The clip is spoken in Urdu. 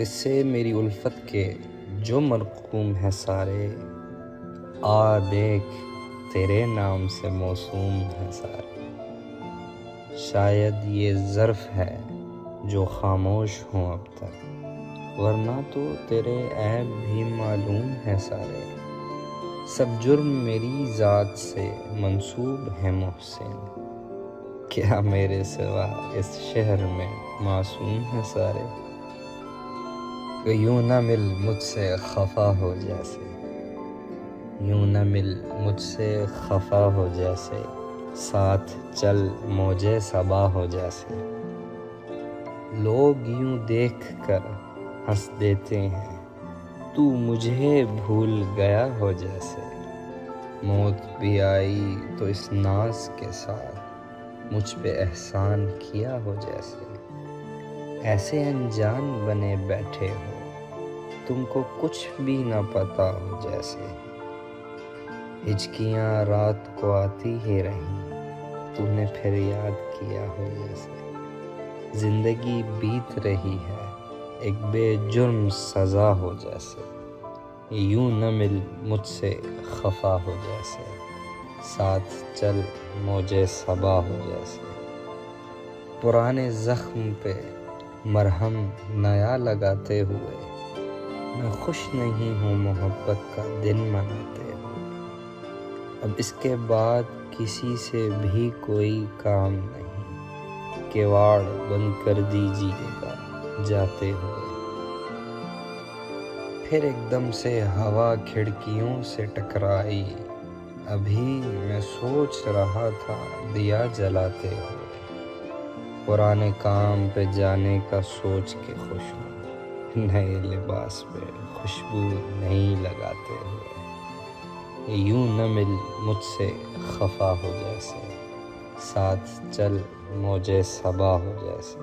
قصے میری الفت کے جو مرقوم ہیں سارے، آ دیکھ تیرے نام سے موسوم ہیں سارے۔ شاید یہ ظرف ہے جو خاموش ہوں اب تک، ورنہ تو تیرے عیب بھی معلوم ہیں سارے۔ سب جرم میری ذات سے منسوب ہے محسن، کیا میرے سوا اس شہر میں معصوم ہیں سارے۔ یوں نہ مل مجھ سے خفا ہو جیسے، یوں نہ مل مجھ سے خفا ہو جیسے، ساتھ چل موجے صبا ہو جیسے۔ لوگ یوں دیکھ کر ہنس دیتے ہیں، تو مجھے بھول گیا ہو جیسے۔ موت بھی آئی تو اس ناز کے ساتھ مجھ پہ احسان کیا ہو جیسے۔ ایسے انجان بنے بیٹھے ہو تم کو کچھ بھی نہ پتا ہو جیسے۔ ہچکیاں رات کو آتی ہی رہیں، تو نے پھر یاد کیا ہو جیسے۔ زندگی بیت رہی ہے ایک بے جرم سزا ہو جیسے۔ یوں نہ مل مجھ سے خفا ہو جیسے، ساتھ چل موجے صبا ہو جیسے۔ پرانے زخم پہ مرہم نیا لگاتے ہوئے، میں خوش نہیں ہوں محبت کا دن مناتے ہوئے۔ اب اس کے بعد کسی سے بھی کوئی کام نہیں، کیواڑ بند کر دیجیے گا جاتے ہوئے۔ پھر ایک دم سے ہوا کھڑکیوں سے ٹکرائی، ابھی میں سوچ رہا تھا دیا جلاتے ہوئے۔ پرانے کام پہ جانے کا سوچ کے خوش ہوں، نئے لباس پہ خوشبو نہیں لگاتے ہوئے۔ یوں نہ مل مجھ سے خفا ہو جیسے، ساتھ چل موجے صبا ہو جیسے۔